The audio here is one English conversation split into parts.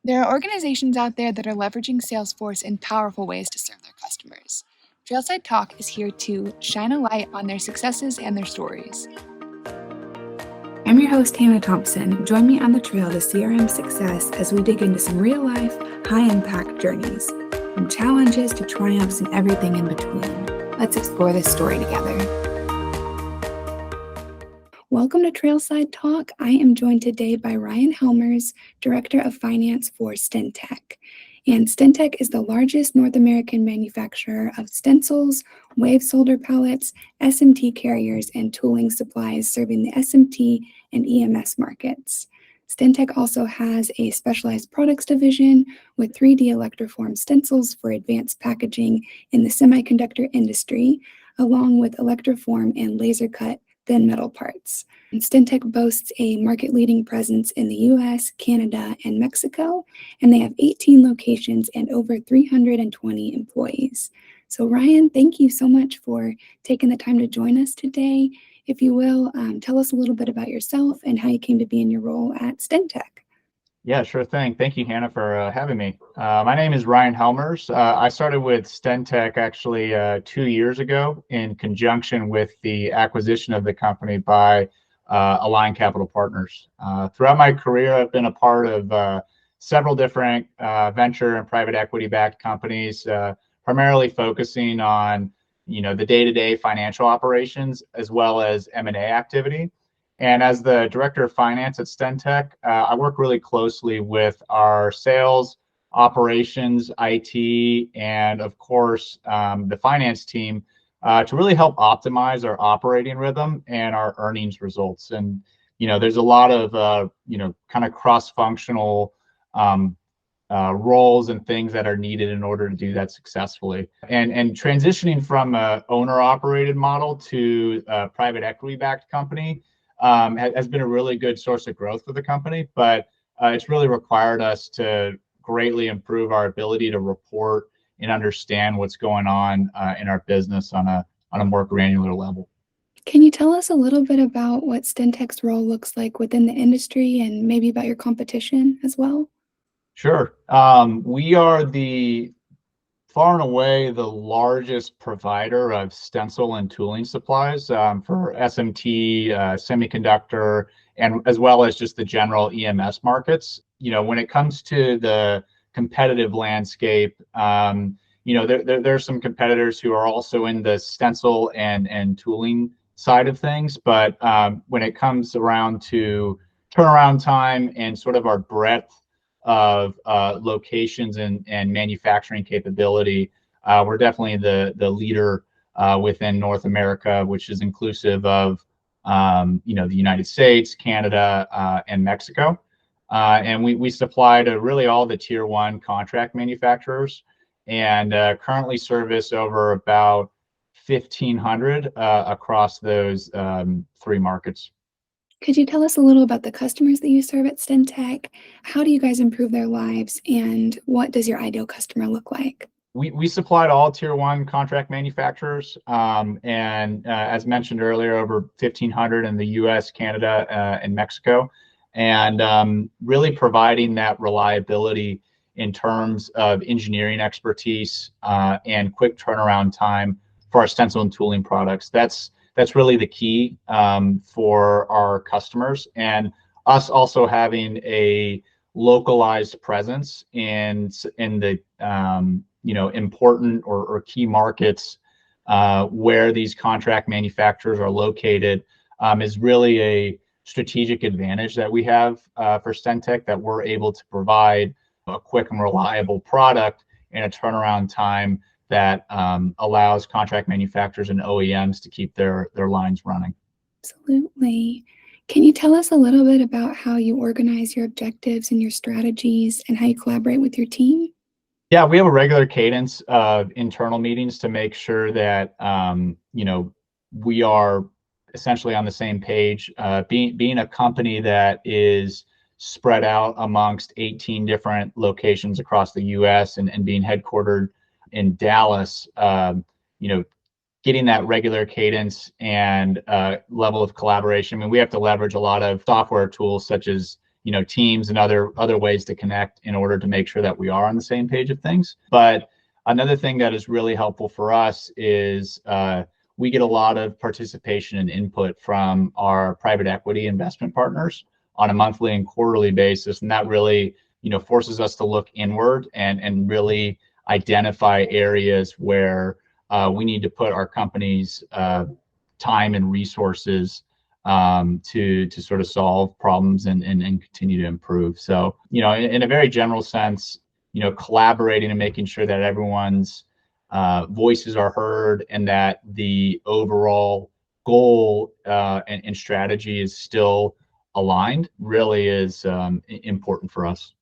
There are organizations out there that are leveraging Salesforce in powerful ways to serve their customers. Trailside Talk is here to shine a light on their successes and their stories. I'm your host, Hannah Thompson. Join me on the trail to CRM success as we dig into some real-life, high-impact journeys, from challenges to triumphs and everything in between. Let's explore this story together. Welcome to Trailside Talk. I am joined today by Ryan Hellmers, Director of Finance for StenTech. And StenTech is the largest North American manufacturer of stencils, wave solder pallets, SMT carriers, and tooling supplies serving the SMT and EMS markets. StenTech also has a specialized products division with 3D electroform stencils for advanced packaging in the semiconductor industry, along with electroform and laser cut thin metal parts. And StenTech boasts a market-leading presence in the US, Canada, and Mexico, and they have 18 locations and over 320 employees. So Ryan, thank you so much for taking the time to join us today. If you will, tell us a little bit about yourself and how you came to be in your role at StenTech. Yeah, sure thing. Thank you, Hannah, for having me. My name is Ryan Hellmers. I started with StenTech actually 2 years ago in conjunction with the acquisition of the company by Align Capital Partners. Throughout my career, I've been a part of several different venture and private equity-backed companies, primarily focusing on the day-to-day financial operations as well as M&A activity. And as the director of finance at StenTech, I work really closely with our sales, operations, IT, and of course, the finance team to really help optimize our operating rhythm and our earnings results. And, there's a lot of, kind of cross-functional roles and things that are needed in order to do that successfully. And transitioning from an owner-operated model to a private equity-backed company has been a really good source of growth for the company, but it's really required us to greatly improve our ability to report and understand what's going on in our business on a more granular level. Can you tell us a little bit about what StenTech's role looks like within the industry and maybe about your competition as well? Sure. We are far and away the largest provider of stencil and tooling supplies for SMT, semiconductor, and as well as just the general EMS markets. When it comes to the competitive landscape, there's some competitors who are also in the stencil and tooling side of things. But when it comes around to turnaround time and sort of our breadth of locations and manufacturing capability, we're definitely the leader within North America, which is inclusive of the United States, Canada, and Mexico. And we supply to really all the tier 1 contract manufacturers, and currently service over about 1,500 across those 3 markets. Could you tell us a little about the customers that you serve at StenTech? How do you guys improve their lives, and what does your ideal customer look like? We supply to all tier 1 contract manufacturers, and as mentioned earlier, over 1,500 in the US, Canada, and Mexico, and really providing that reliability in terms of engineering expertise and quick turnaround time for our stencil and tooling products. That's really the key for our customers, and us also having a localized presence in the important or key markets where these contract manufacturers are located is really a strategic advantage that we have for StenTech, that we're able to provide a quick and reliable product in a turnaround time that allows contract manufacturers and OEMs to keep their lines running. Absolutely. Can you tell us a little bit about how you organize your objectives and your strategies and how you collaborate with your team? Yeah, we have a regular cadence of internal meetings to make sure that we are essentially on the same page. Being a company that is spread out amongst 18 different locations across the US and being headquartered in Dallas, getting that regular cadence and level of collaboration. I mean, we have to leverage a lot of software tools such as teams and other ways to connect in order to make sure that we are on the same page of things. But another thing that is really helpful for us is we get a lot of participation and input from our private equity investment partners on a monthly and quarterly basis, and that really forces us to look inward and really identify areas where we need to put our company's time and resources to sort of solve problems and continue to improve. So, in a very general sense, collaborating and making sure that everyone's voices are heard and that the overall goal and strategy is still aligned really is important for us.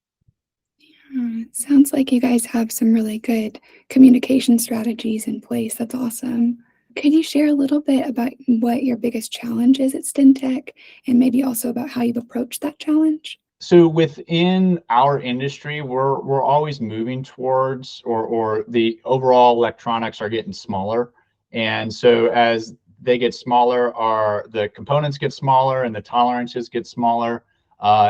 Sounds like you guys have some really good communication strategies in place. That's awesome. Could you share a little bit about what your biggest challenge is at StenTech and maybe also about how you've approached that challenge? So within our industry, we're always moving towards or the overall electronics are getting smaller. And so as they get smaller, the components get smaller and the tolerances get smaller.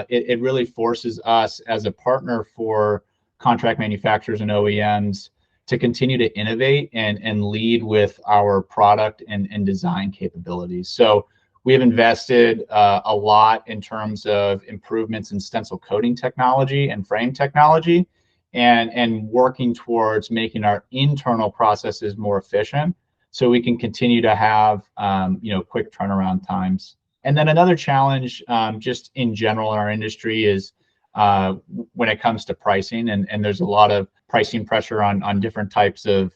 It really forces us as a partner for contract manufacturers and OEMs to continue to innovate and lead with our product and design capabilities. So we have invested a lot in terms of improvements in stencil coating technology and frame technology and working towards making our internal processes more efficient so we can continue to have quick turnaround times. And then another challenge just in general in our industry is when it comes to pricing, and there's a lot of pricing pressure on different types of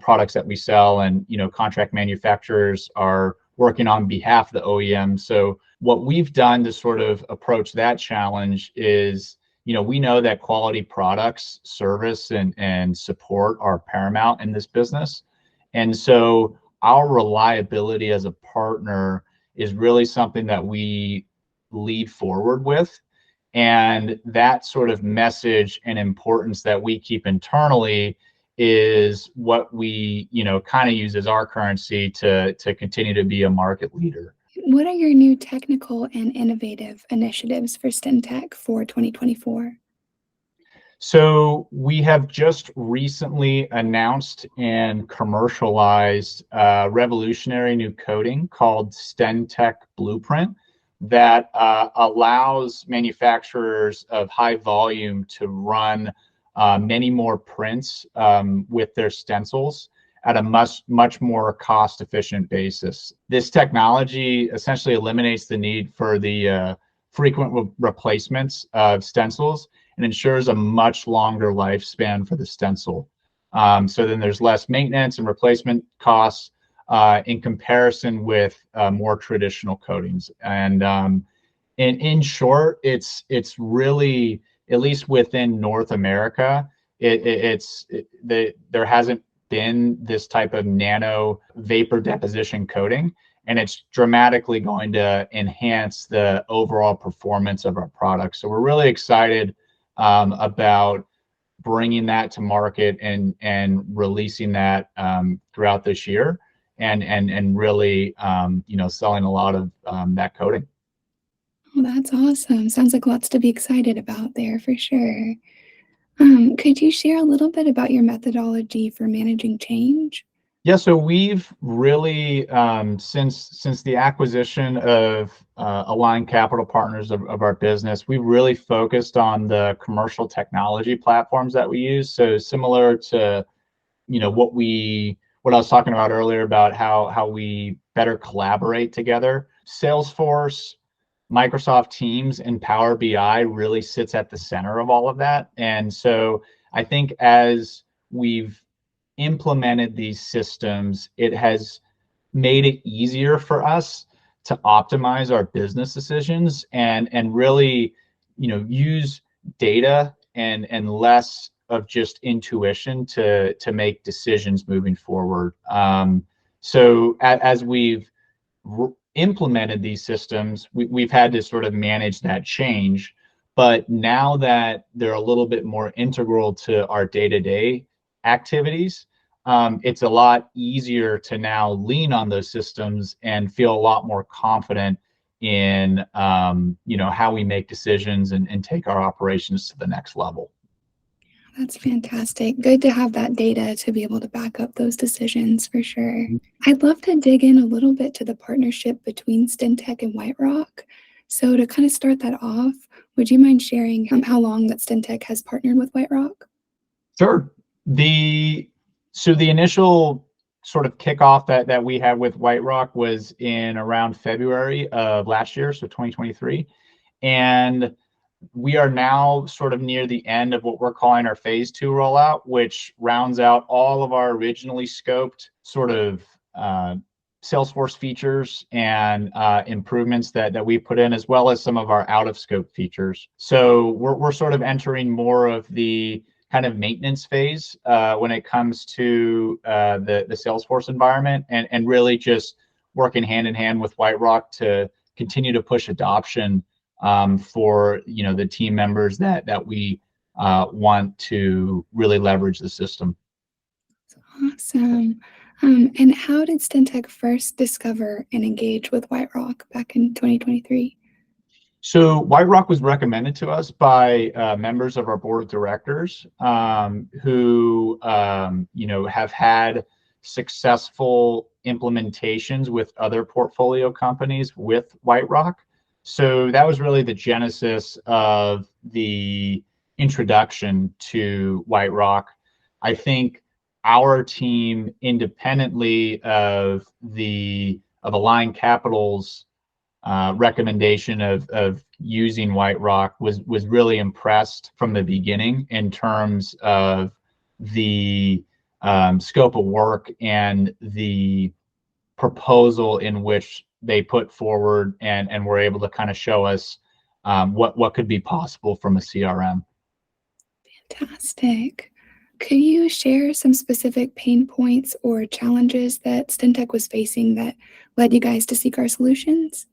products that we sell, and contract manufacturers are working on behalf of the OEM. So what we've done to sort of approach that challenge is, we know that quality products, service, and support are paramount in this business. And so our reliability as a partner is really something that we lead forward with. And that sort of message and importance that we keep internally is what we, kind of use as our currency to continue to be a market leader. What are your new technical and innovative initiatives for StenTech for 2024? So we have just recently announced and commercialized a revolutionary new coating called StenTech Blueprint that allows manufacturers of high volume to run many more prints with their stencils at a much more cost-efficient basis. This technology essentially eliminates the need for the frequent replacements of stencils and ensures a much longer lifespan for the stencil. So then there's less maintenance and replacement costs in comparison with more traditional coatings. And in short, it's really, at least within North America, there hasn't been this type of nano vapor deposition coating, and it's dramatically going to enhance the overall performance of our product. So we're really excited about bringing that to market and releasing that throughout this year, and really selling a lot of that coating. Well, that's awesome. Sounds like lots to be excited about there for sure. Could you share a little bit about your methodology for managing change? Yeah, so we've really, since the acquisition of Aligned Capital Partners of our business, we've really focused on the commercial technology platforms that we use. So similar to, what I was talking about earlier about how we better collaborate together. Salesforce, Microsoft Teams, and Power BI really sits at the center of all of that. And so I think as we've implemented these systems, it has made it easier for us to optimize our business decisions and really, use data and less of just intuition to make decisions moving forward. So as we've implemented these systems, we've had to sort of manage that change. But now that they're a little bit more integral to our day-to-day activities, it's a lot easier to now lean on those systems and feel a lot more confident in how we make decisions and take our operations to the next level. That's fantastic. Good to have that data to be able to back up those decisions for sure. I'd love to dig in a little bit to the partnership between StenTech and WhiteRock. So to kind of start that off, would you mind sharing how long that StenTech has partnered with WhiteRock? Sure. So the initial sort of kickoff that we had with WhiteRock was in around February of last year, so 2023. And we are now sort of near the end of what we're calling our phase 2 rollout, which rounds out all of our originally scoped sort of Salesforce features and improvements that we put in, as well as some of our out of scope features. So we're sort of entering more of the kind of maintenance phase when it comes to the Salesforce environment, and really just working hand in hand with WhiteRock to continue to push adoption for the team members that we want to really leverage the system. Awesome. And how did StenTech first discover and engage with WhiteRock back in 2023? So WhiteRock was recommended to us by members of our board of directors who have had successful implementations with other portfolio companies with WhiteRock. So that was really the genesis of the introduction to WhiteRock. I think our team, independently of Align Capital's recommendation of using WhiteRock, was really impressed from the beginning in terms of the scope of work and the proposal in which they put forward, and were able to kind of show us what could be possible from a CRM. Fantastic. Could you share some specific pain points or challenges that StenTech was facing that led you guys to seek our solutions?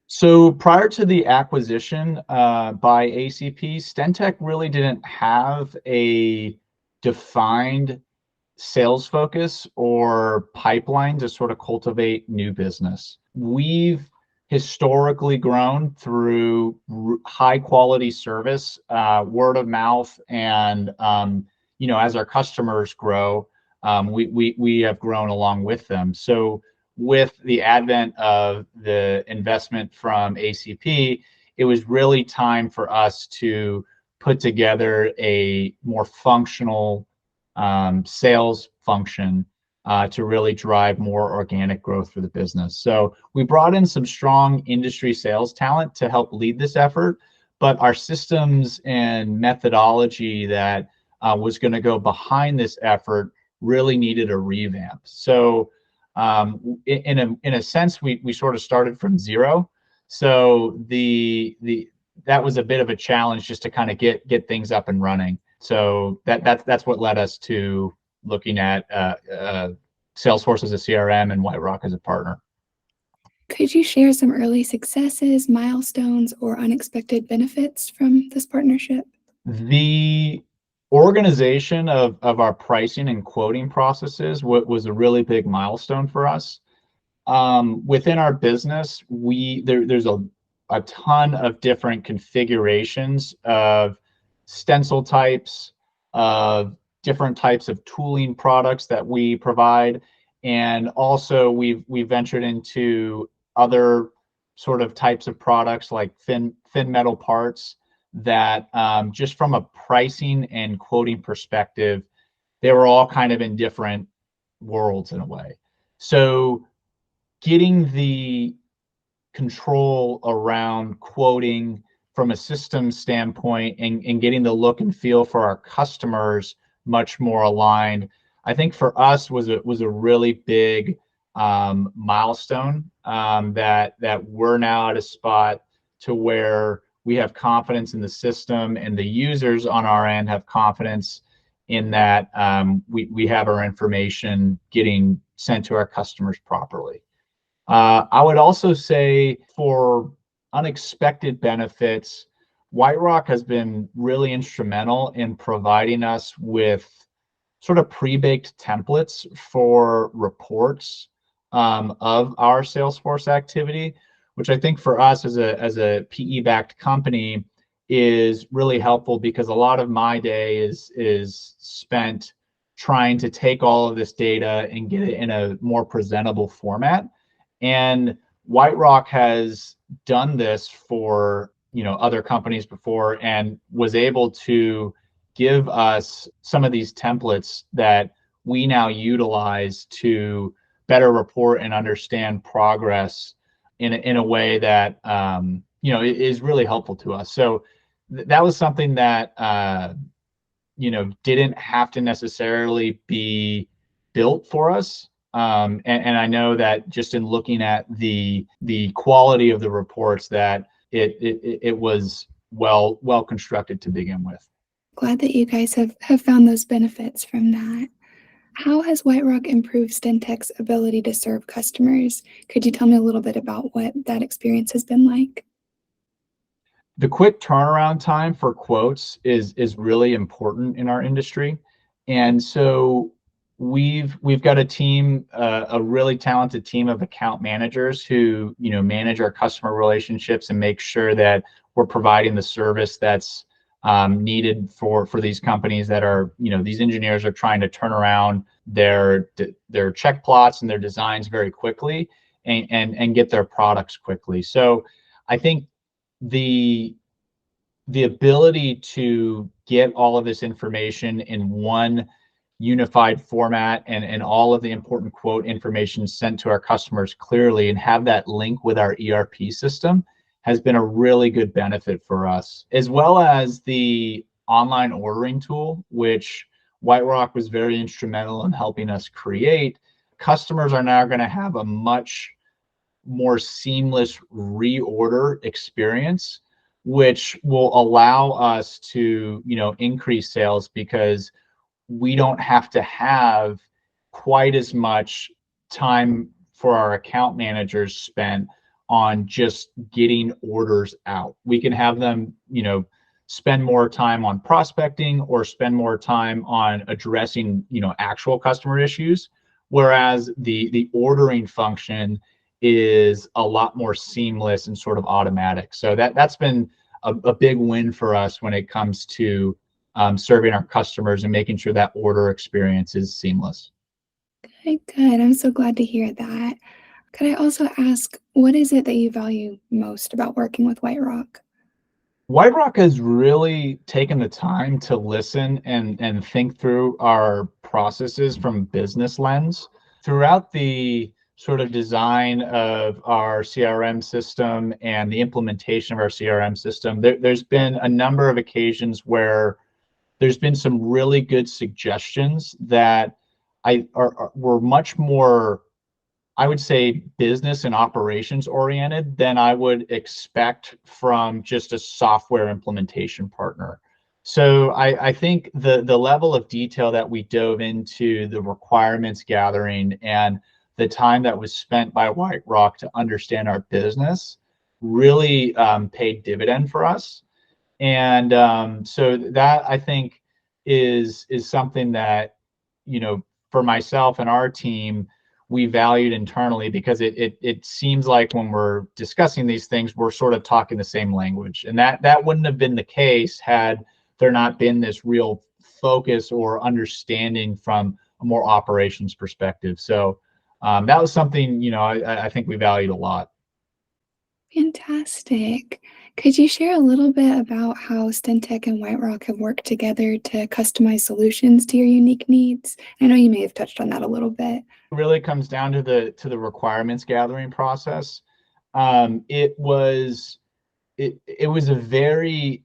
So prior to the acquisition by ACP, StenTech really didn't have a defined sales focus or pipeline to sort of cultivate new business. We've historically grown through high quality service, word of mouth, and as our customers grow, we have grown along with them. So with the advent of the investment from ACP, it was really time for us to put together a more functional sales function to really drive more organic growth for the business. So we brought in some strong industry sales talent to help lead this effort, but our systems and methodology that was going to go behind this effort really needed a revamp. So in a sense, we sort of started from zero. So that was a bit of a challenge just to kind of get things up and running. So that's what led us to looking at Salesforce as a CRM and WhiteRock as a partner. Could you share some early successes, milestones, or unexpected benefits from this partnership? The organization of our pricing and quoting processes was a really big milestone for us. Within our business, there's a ton of different configurations of stencil types, of different types of tooling products that we provide, and also we've ventured into other sort of types of products like thin metal parts that just from a pricing and quoting perspective, they were all kind of in different worlds in a way. So getting the control around quoting from a system standpoint and getting the look and feel for our customers much more aligned, I think for us was a really big milestone that we're now at a spot to where we have confidence in the system, and the users on our end have confidence in that we have our information getting sent to our customers properly. I would also say for unexpected benefits, WhiteRock has been really instrumental in providing us with sort of pre-baked templates for reports of our Salesforce activity, which I think for us as a PE-backed company is really helpful, because a lot of my day is spent trying to take all of this data and get it in a more presentable format. And WhiteRock has done this for other companies before, and was able to give us some of these templates that we now utilize to better report and understand progress in a way that is really helpful to us. So that was something that didn't have to necessarily be built for us. And I know that just in looking at the quality of the reports, that it was well constructed to begin with. Glad that you guys have found those benefits from that. How has WhiteRock improved StenTech's ability to serve customers? Could you tell me a little bit about what that experience has been like? The quick turnaround time for quotes is really important in our industry. And so we've got a team, a really talented team of account managers who manage our customer relationships and make sure that we're providing the service that's needed for these companies that are, these engineers are trying to turn around their check plots and their designs very quickly, and get their products quickly. So I think the ability to get all of this information in one unified format, and all of the important quote information sent to our customers clearly, and have that link with our ERP system, has been a really good benefit for us, as well as the online ordering tool, which WhiteRock was very instrumental in helping us create. Customers are now going to have a much more seamless reorder experience, which will allow us to increase sales, because we don't have to have quite as much time for our account managers spent on just getting orders out. We can have them spend more time on prospecting, or spend more time on addressing actual customer issues, whereas the ordering function is a lot more seamless and sort of automatic. So that's been a big win for us when it comes to serving our customers and making sure that order experience is seamless. Good, good. I'm so glad to hear that. Could I also ask, what is it that you value most about working with WhiteRock? WhiteRock has really taken the time to listen and think through our processes from a business lens. Throughout the sort of design of our CRM system and the implementation of our CRM system, there's been a number of occasions where there's been some really good suggestions that were much more, I would say, business and operations oriented than I would expect from just a software implementation partner. So I think the level of detail that we dove into the requirements gathering, and the time that was spent by WhiteRock to understand our business, really paid dividend for us. And so that, I think, is something that for myself and our team, we valued internally, because it seems like when we're discussing these things, we're sort of talking the same language, and that wouldn't have been the case had there not been this real focus or understanding from a more operations perspective. So that was something I think we valued a lot. Fantastic. Could you share a little bit about how StenTech and WhiteRock have worked together to customize solutions to your unique needs? I know you may have touched on that a little bit. It really comes down to the requirements gathering process. It was a very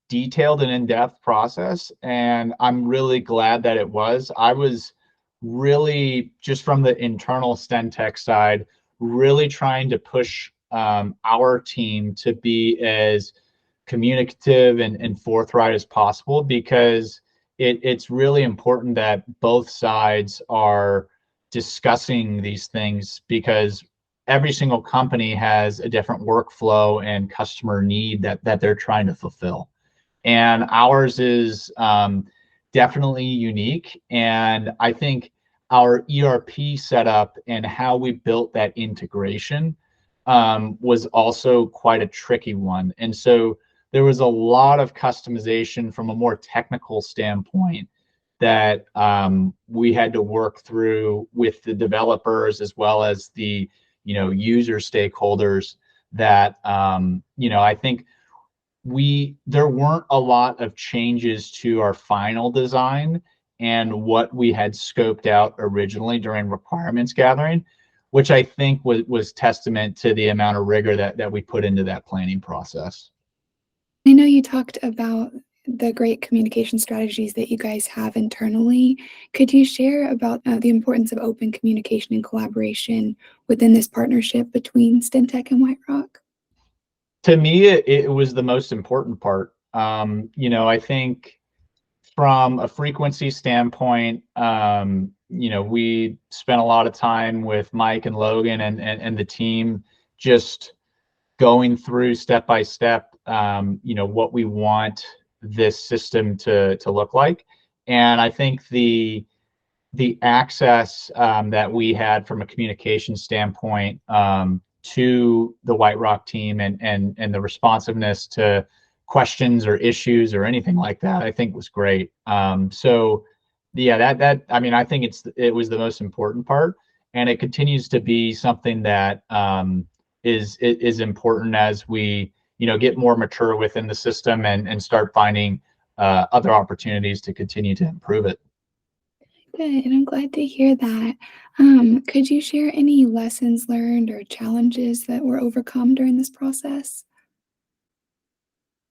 detailed and in-depth process, and I'm really glad that it was. I was really, just from the internal StenTech side, really trying to push our team to be as communicative and forthright as possible, because it's really important that both sides are discussing these things, because every single company has a different workflow and customer need that they're trying to fulfill. And ours is definitely unique. And I think our ERP setup and how we built that integration was also quite a tricky one. And so there was a lot of customization from a more technical standpoint that we had to work through with the developers as well as the user stakeholders that I think there weren't a lot of changes to our final design and what we had scoped out originally during requirements gathering, which I think was testament to the amount of rigor that we put into that planning process. I know you talked about the great communication strategies that you guys have internally. Could you share about the importance of open communication and collaboration within this partnership between StenTech and WhiteRock? To me, it was the most important part. I think from a frequency standpoint, we spent a lot of time with Mike and Logan and the team just going through step by step, what we want this system to look like. And I think the access that we had from a communication standpoint to the WhiteRock team and the responsiveness to questions or issues or anything like that, I think was great. So yeah, I think it was the most important part, and it continues to be something that is important as we get more mature within the system and start finding other opportunities to continue to improve it. Good, I'm glad to hear that. Could you share any lessons learned or challenges that were overcome during this process?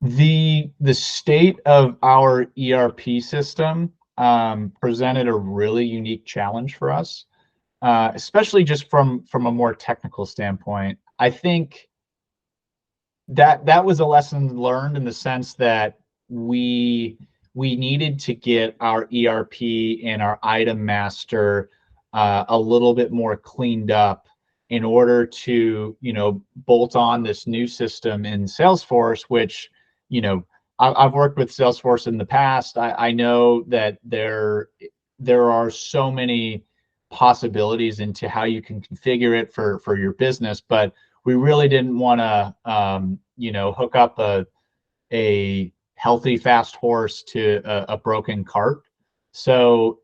The state of our ERP system presented a really unique challenge for us, especially just from a more technical standpoint. I think that was a lesson learned in the sense that we needed to get our ERP and our item master a little bit more cleaned up in order to bolt on this new system in Salesforce, which I've worked with Salesforce in the past. I know that there are so many possibilities into how you can configure it for your business, but we really didn't want to hook up a healthy fast horse to a broken cart. So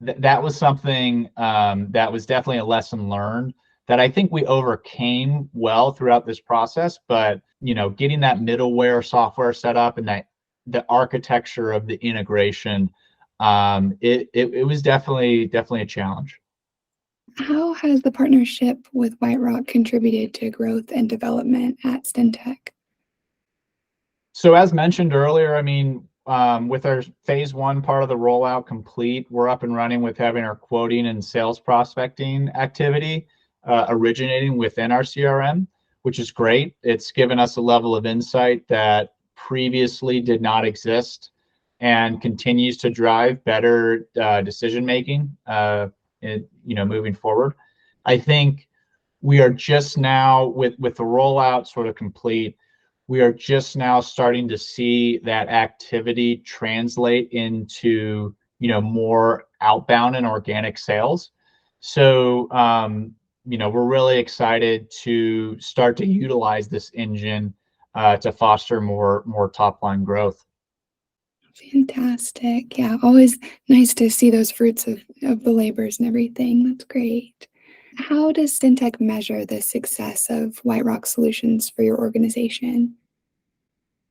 that was something that was definitely a lesson learned that I think we overcame well throughout this process. But getting that middleware software set up and the architecture of the integration, it was definitely a challenge. How has the partnership with WhiteRock contributed to growth and development at StenTech? So as mentioned earlier, with our phase one part of the rollout complete, we're up and running with having our quoting and sales prospecting activity originating within our CRM, which is great. It's given us a level of insight that previously did not exist and continues to drive better decision making moving forward. I think we are just now with the rollout sort of complete. We are just now starting to see that activity translate into more outbound and organic sales. So we're really excited to start to utilize this engine to foster more top line growth. Fantastic. Yeah, always nice to see those fruits of the labors and everything. That's great. How does StenTech measure the success of WhiteRock solutions for your organization?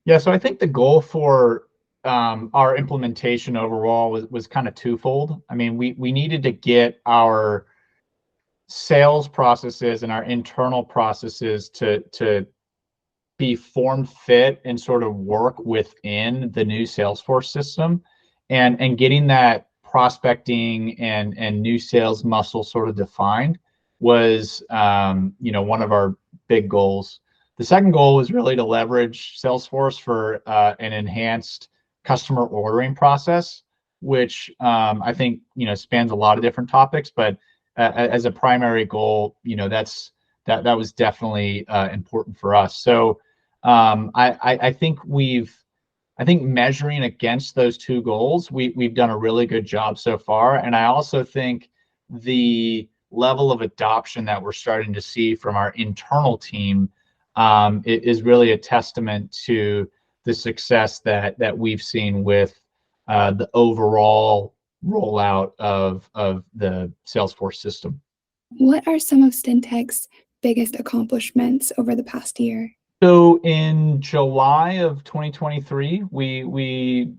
Yeah, so I think the goal for our implementation overall was kind of twofold. We needed to get our sales processes and our internal processes to be form fit and sort of work within the new Salesforce system, and getting that prospecting and new sales muscle sort of defined was one of our big goals. The second goal was really to leverage Salesforce for an enhanced customer ordering process, which I think spans a lot of different topics, but as a primary goal, that was definitely important for us. So I think measuring against those two goals, we've done a really good job so far. And I also think the level of adoption that we're starting to see from our internal team it is really a testament to the success that we've seen with the overall rollout of the Salesforce system. What are some of StenTech's biggest accomplishments over the past year? So in July of 2023, we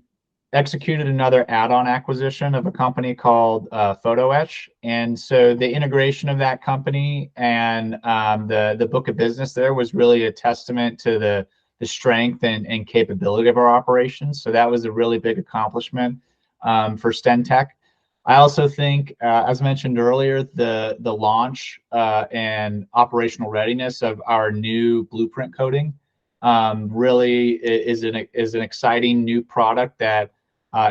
executed another add-on acquisition of a company called Photo Etch, and so the integration of that company and the book of business there was really a testament to the strength and capability of our operations. So that was a really big accomplishment for StenTech. I also think, as mentioned earlier, the launch and operational readiness of our new blueprint coding really is an exciting new product that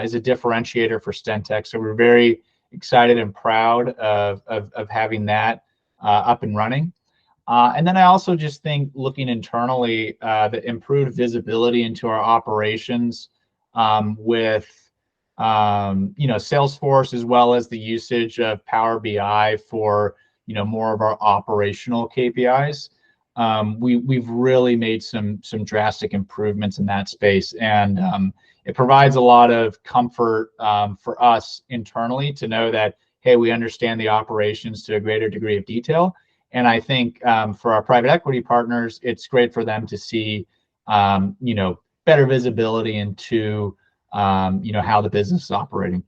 is a differentiator for StenTech. So we're very excited and proud of having that up and running. And then I also just think, looking internally, the improved visibility into our operations with Salesforce, as well as the usage of Power BI for more of our operational KPIs. We've really made some drastic improvements in that space, and it provides a lot of comfort for us internally to know that, hey, we understand the operations to a greater degree of detail. And I think for our private equity partners, it's great for them to see better visibility into how the business is operating.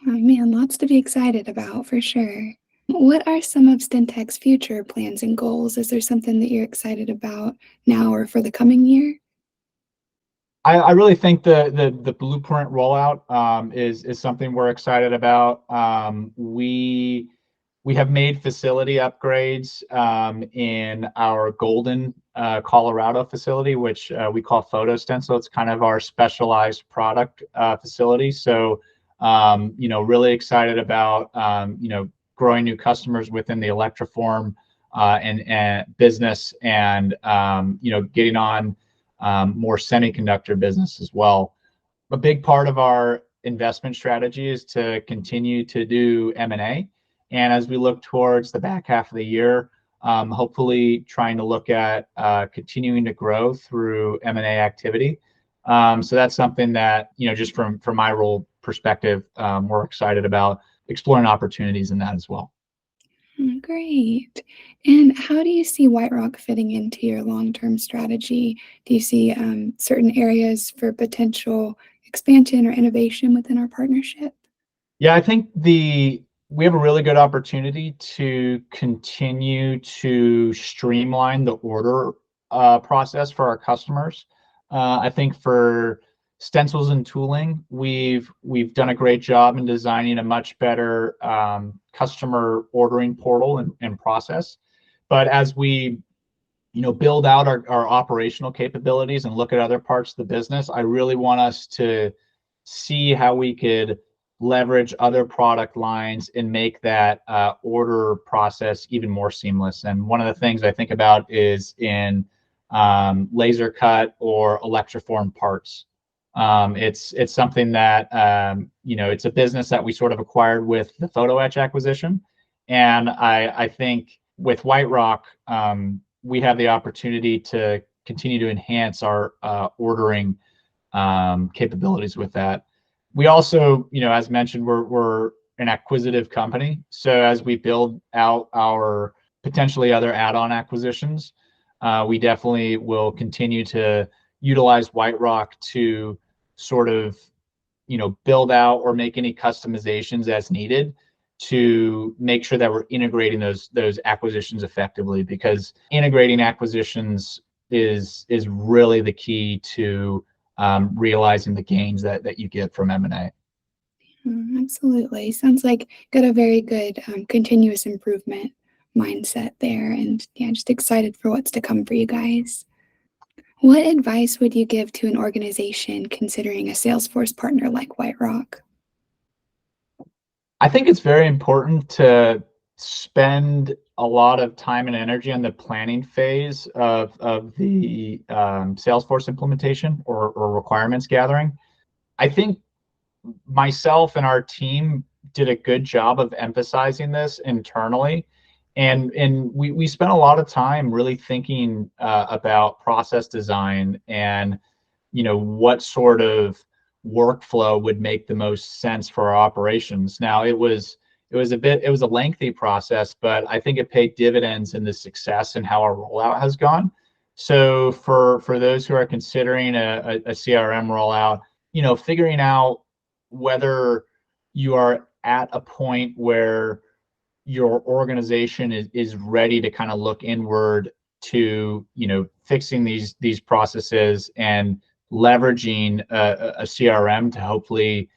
Oh man, lots to be excited about for sure. What are some of StenTech's future plans and goals? Is there something that you're excited about now or for the coming year? I really think the blueprint rollout is something we're excited about. We have made facility upgrades in our Golden, Colorado facility, which we call Photo Stencil. It's kind of our specialized product facility. So, really excited about, growing new customers within the Electroform and business, and, getting on more semiconductor business as well. A big part of our investment strategy is to continue to do M&A. And as we look towards the back half of the year, hopefully trying to look at continuing to grow through M&A activity. So that's something that, just from my role perspective, we're excited about exploring opportunities in that as well. Great. And how do you see WhiteRock fitting into your long-term strategy? Do you see certain areas for potential expansion or innovation within our partnership? Yeah, I think we have a really good opportunity to continue to streamline the order process for our customers. I think for stencils and tooling, we've done a great job in designing a much better customer ordering portal and process. But as we build out our operational capabilities and look at other parts of the business, I really want us to see how we could leverage other product lines and make that order process even more seamless. And one of the things I think about is in laser cut or electroform parts. It's something that it's a business that we sort of acquired with the Photo Etch acquisition, and I think with WhiteRock we have the opportunity to continue to enhance our ordering capabilities with that. We also, as mentioned, we're an acquisitive company. So as we build out our potentially other add-on acquisitions, we definitely will continue to utilize WhiteRock to sort of, build out or make any customizations as needed to make sure that we're integrating those acquisitions effectively, because integrating acquisitions is really the key to realizing the gains that you get from M&A. Absolutely. Sounds like got a very good continuous improvement mindset there, and yeah, just excited for what's to come for you guys. What advice would you give to an organization considering a Salesforce partner like WhiteRock? I think it's very important to spend a lot of time and energy on the planning phase of the Salesforce implementation or requirements gathering. I think myself and our team did a good job of emphasizing this internally. And we spent a lot of time really thinking about process design and, what sort of workflow would make the most sense for our operations. Now, it was a lengthy process, but I think it paid dividends in the success and how our rollout has gone. So for those who are considering a CRM rollout, figuring out whether you are at a point where your organization is ready to kind of look inward to, fixing these processes and leveraging a CRM to hopefully,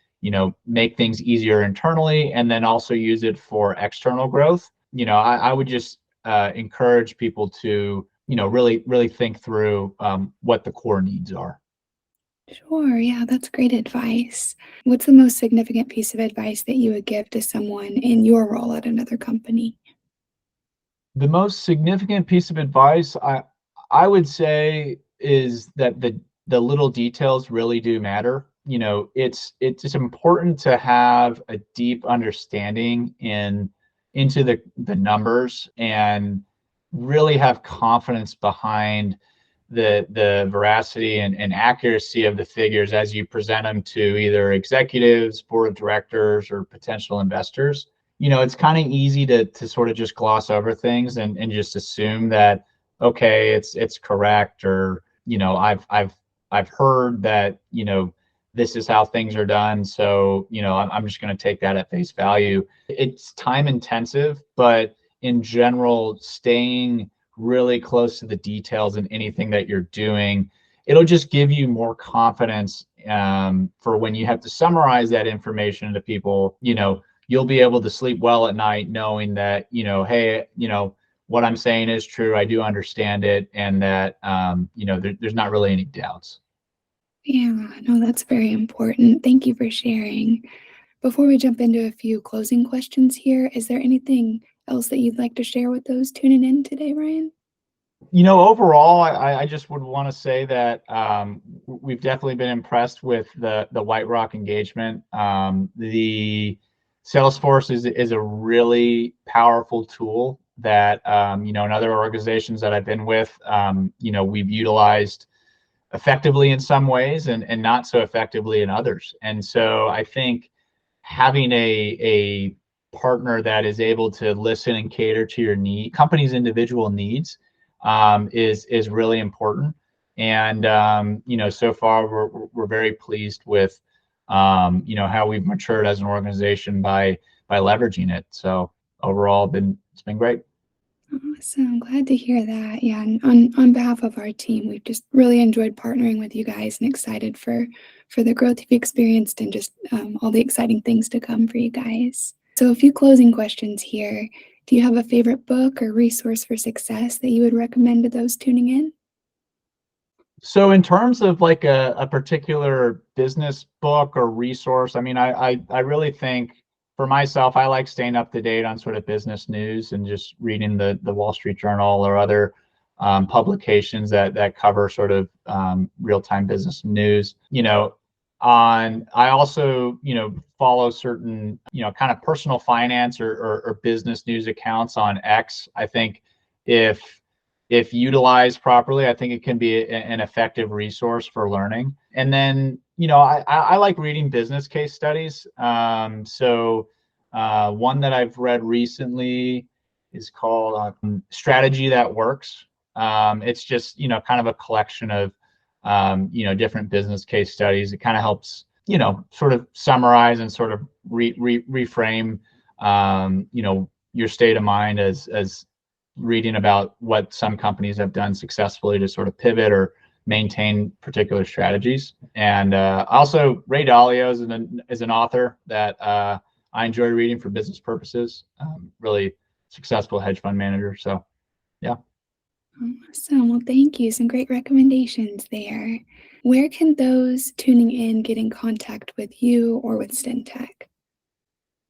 make things easier internally, and then also use it for external growth. I would just encourage people to, really think through what the core needs are. Sure, yeah, that's great advice. What's the most significant piece of advice that you would give to someone in your role at another company? The most significant piece of advice I would say is that the little details really do matter. It's important to have a deep understanding into the numbers and really have confidence behind the veracity and accuracy of the figures as you present them to either executives, board of directors, or potential investors. It's kind of easy to sort of just gloss over things and just assume that, okay, it's correct, or, I've heard that, this is how things are done. So, I'm just going to take that at face value. It's time intensive, but in general, staying really close to the details in anything that you're doing, it'll just give you more confidence for when you have to summarize that information to people. You'll be able to sleep well at night knowing that, hey, what I'm saying is true. I do understand it, and that there's not really any doubts. Yeah, no, that's very important. Thank you for sharing. Before we jump into a few closing questions here, is there anything else that you'd like to share with those tuning in today, Ryan? Overall, I just would want to say that we've definitely been impressed with the WhiteRock engagement. The Salesforce is a really powerful tool that, in other organizations that I've been with, we've utilized effectively in some ways and not so effectively in others. And so I think having a partner that is able to listen and cater to your company's individual needs is really important. And so far we're very pleased with how we've matured as an organization by leveraging it. So overall, it's been great. Awesome. I'm glad to hear that. Yeah, and on behalf of our team, we've just really enjoyed partnering with you guys and excited for the growth you've experienced and just all the exciting things to come for you guys. So a few closing questions here. Do you have a favorite book or resource for success that you would recommend to those tuning in? So in terms of like a particular business book or resource, I mean, I really think for myself, I like staying up to date on sort of business news and just reading the Wall Street Journal or other publications that cover sort of real-time business news. I also, follow certain, kind of personal finance or business news accounts on X. I think if utilized properly, I think it can be an effective resource for learning. And then, I like reading business case studies. So one that I've read recently is called Strategy That Works. It's just, kind of a collection of, different business case studies. It kind of helps, sort of summarize and sort of reframe, your state of mind as reading about what some companies have done successfully to sort of pivot or maintain particular strategies. And also Ray Dalio is an author that I enjoy reading for business purposes. Really successful hedge fund manager. So, yeah. Awesome. Well, thank you. Some great recommendations there. Where can those tuning in get in contact with you or with StenTech?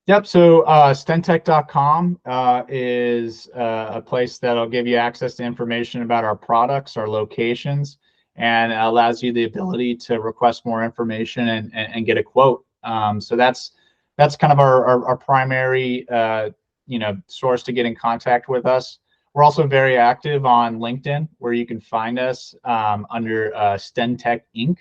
Yep. So StenTech.com is a place that'll give you access to information about our products, our locations, and allows you the ability to request more information and get a quote. So that's that's kind of our primary source to get in contact with us. We're also very active on LinkedIn, where you can find us under StenTech Inc.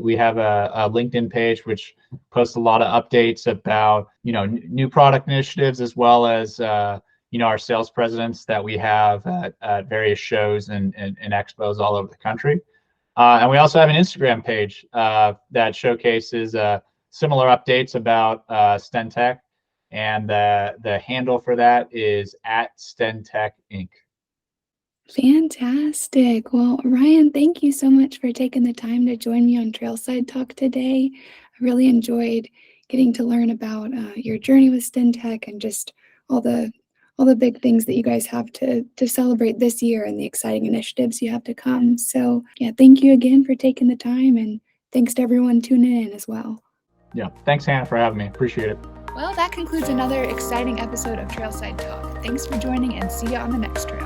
We have a LinkedIn page which posts a lot of updates about new product initiatives, as well as our sales presidents that we have at various shows and expos all over the country. And we also have an Instagram page that showcases similar updates about StenTech, and the handle for that is at StenTech Inc. Fantastic. Well, Ryan, thank you so much for taking the time to join me on Trailside Talk today. I really enjoyed getting to learn about your journey with StenTech and just all the big things that you guys have to celebrate this year and the exciting initiatives you have to come. So yeah, thank you again for taking the time, and thanks to everyone tuning in as well. Yeah, thanks, Hannah, for having me. Appreciate it. Well, that concludes another exciting episode of Trailside Talk. Thanks for joining, and see you on the next trail.